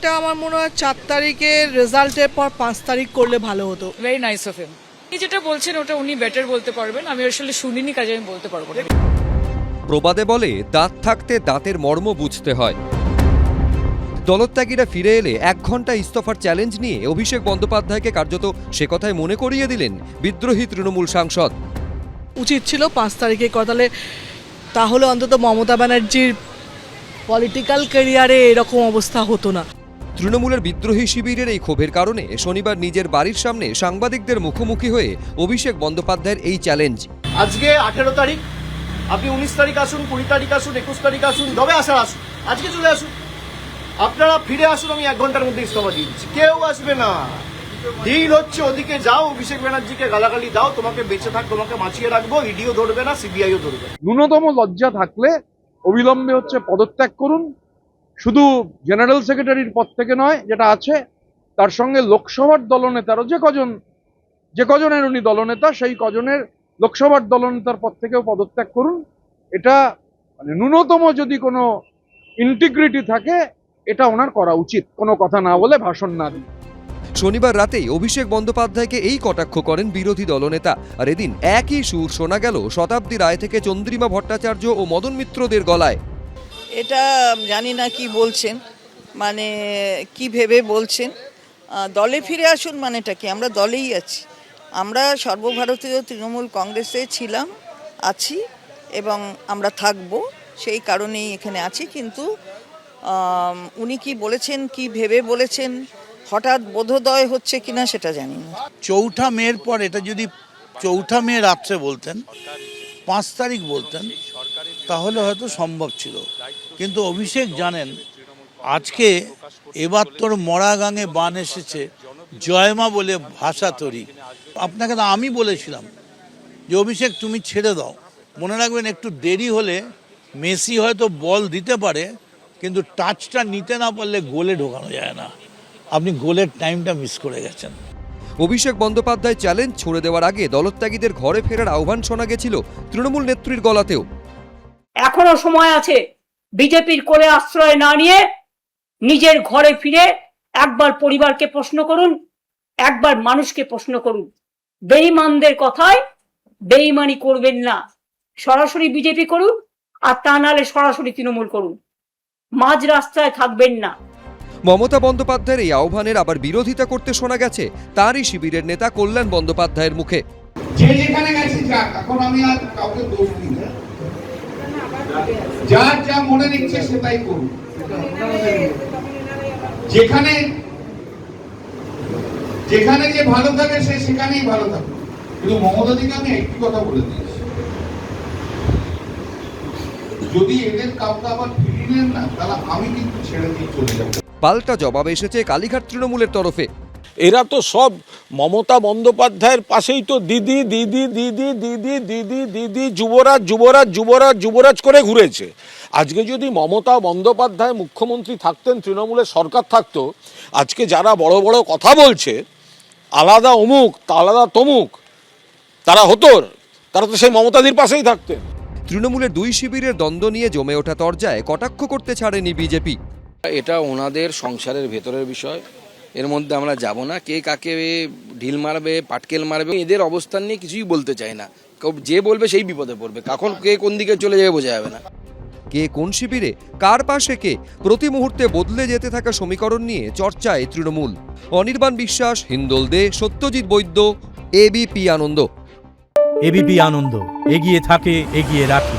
এটা আমার মনে হয় 4 তারিখের রেজাল্টের পর 5 তারিখ করলে ভালো হতো। Very nice of him. উনি যেটা বলছেন ওটা উনি বেটার বলতে পারবেন, আমি আসলে শুনিনি কাজে আমি বলতে পারবো না। প্রবাদে বলে দাঁত থাকতে দাঁতের মর্ম বুঝতে হয়। দলত্যাগীরা ফিরে এলে 1 ঘন্টা ইস্তফার চ্যালেঞ্জ নিয়ে অভিষেক বন্দ্যোপাধ্যায়কে কার্যত সে কথায় মনে করিয়ে দিলেন বিদ্রোহী তৃণমূল সাংসদ। উচিত ছিল 5 তারিখে কথা, তাহলে অন্তত মমতা ব্যানার্জির পলিটিক্যাল ক্যারিয়ারে এরকম অবস্থা হতো না। তৃণমূলের বিদ্রোহী শিবিরের এই ক্ষোভের কারণে শনিবার নিজের বাড়ির সামনে সাংবাদিকদের মুখোমুখি হয়ে অভিষেক বন্দ্যোপাধ্যায়ের এই চ্যালেঞ্জ। আজকে 18 তারিখ, আপনি 19 তারিখ আসুন, 20 তারিখ আসুন, 21 তারিখ আসুন, যবে আসার আসুন, আজকে চলে আসুন। আপনারা ফিরে আসুন, আমি 1 ঘন্টার মধ্যে ইস্তফা দিয়ে দিচ্ছি। কেউ আসবে না। ডিল হচ্ছে ওদিকে যাও, অভিষেক ব্যানার্জিকে গালাগালি দাও, তোমাকে বেঁচে থাক, তোমাকে বাঁচিয়ে রাখবো, ইডিও ধরবে না, সিবিআইও ধরবে না। ন্যূনতম লজ্জা থাকলে অবিলম্বে হচ্ছে পদত্যাগ করুন, শুধু জেনারেল সেক্রেটারির পদ থেকে নয়, যেটা আছে তার সঙ্গে লোকসভার দলনেতারও যে কজনের উনি দলনেতা, সেই কজনের লোকসভার দলনেতার পদ থেকেও পদত্যাগ করুন। এটা মানে ন্যূনতম যদি কোনো ইন্টিগ্রিটি থাকে এটা ওনার করা উচিত, কোনো কথা না বলে, ভাষণ না দিয়ে। শনিবার রাতেই অভিষেক বন্দ্যোপাধ্যায়কে এই কটাক্ষ করেন বিরোধী দলনেতা। আর এদিন একই সুর শোনা গেল শতাব্দী রায় থেকে চন্দ্রিমা ভট্টাচার্য ও মদন মিত্রদের গলায়। এটা জানি না কি বলছেন, মানে কি ভেবে বলছেন। দলে ফিরে আসুন মানেটা কি? আমরা দলেই আছি, আমরা সর্বভারতীয় তৃণমূল কংগ্রেসে ছিলাম, আছি এবং আমরা থাকবো, সেই কারণেই এখানে আছি। কিন্তু উনি কি বলেছেন, কি ভেবে বলেছেন, হঠাৎ বোধোদয় হচ্ছে কিনা সেটা জানি না। 4 মের পর এটা যদি 4 মে রাত্রে বলতেন, 5 তারিখ বলতেন, তাহলে হয়তো সম্ভব ছিল। কিন্তু অভিষেক জানেন আজকে এবার তোর মরা গাঙে বান এসেছে, জয়মা বলে ভাষা তরি। আপনাকে তো আমি বলেছিলাম যে অভিষেক তুমি ছেড়ে দাও, মনে রাখবেন একটু দেরি হলে মেসি হয়তো বল দিতে পারে, কিন্তু টাচটা নিতে না পারলে গোলে ঢোকানো যায় না। আপনি গোলের টাইমটা মিস করে গেছেন। অভিষেক বন্দ্যোপাধ্যায় চ্যালেঞ্জ ছুড়ে দেওয়ার আগে দলত্যাগীদের ঘরে ফেরার আহ্বান শোনা গেছিল তৃণমূল নেত্রীর গলাতেও। এখনো সময় আছে, বিজেপির কোলে আশ্রয় না নিয়ে নিজের ঘরে ফিরে একবার পরিবারকে প্রশ্ন করুন, একবার মানুষকে প্রশ্ন করুন। বেঈমানদের কথায় বেঈমানি করবেন না, সরাসরি বিজেপি করুন, আর তা নাহলে সরাসরি তৃণমূল করুন, মাঝ রাস্তায় থাকবেন না। মমতা বন্দ্যোপাধ্যায়ের এই আহ্বানের আবার বিরোধিতা করতে শোনা গেছে তারই শিবিরের নেতা কল্যাণ বন্দ্যোপাধ্যায়ের মুখে। যে যেখানে গেছে যাক, এখন আমি আর কাউকে দোষ দিই না, যার যা মনে নিচ্ছে সেটাই করুন। যেখানে যে ভালো থাকে সে সেখানেই ভালো থাকে। কিন্তু মমতা দিকে আমি একটি কথা বলে দিয়েছি, যদি এদের কাউকে আবার ফিরিয়ে নেন না, তাহলে আমি কিন্তু ছেড়ে দিয়ে চলে যাবো। পাল্টা জবাব এসেছে কালীঘাট তৃণমূলের তরফে। এরা তো সব মমতা বন্দ্যোপাধ্যায়ের পাশেই তো দিদি দিদি দিদি দিদি দিদি দিদি যুবরাজ যুবরাজ যুবরাজ যুবরাজ করে ঘুরেছে। আজকে যদি মমতা বন্দ্যোপাধ্যায় মুখ্যমন্ত্রী থাকতেন, তৃণমূলের সরকার থাকতো, আজকে যারা বড় বড় কথা বলছে আলাদা অমুক আলাদা তমুক, তারা তো সেই মমতাদির পাশেই থাকতেন। তৃণমূলের 2 শিবিরের দ্বন্দ্ব নিয়ে জমে ওঠা তরজায় কটাক্ষ করতে ছাড়েনি বিজেপি। এটা ওনাদের সংসারের ভেতরের বিষয়, এর মধ্যে আমরা যাব না। কে কাকে ঢিল মারবে, পাটকেল মারবে, এদের অবস্থান নিয়ে কিছুই বলতে চাই না। যে বলবে সেই বিপদে পড়বে, কখন কে কোন দিকে চলে যাবে বোঝা যাবে না। কে কোন শিবিরে, কার পাশে কে, প্রতি মুহূর্তে বদলে যেতে থাকা সমীকরণ নিয়ে চর্চায় তৃণমূল। অনির্বাণ বিশ্বাস, হিন্দোল দে, সত্যজিৎ বৈদ্য, এবিপি আনন্দ। এবিপি আনন্দ, এগিয়ে থাকে, এগিয়ে রাখে।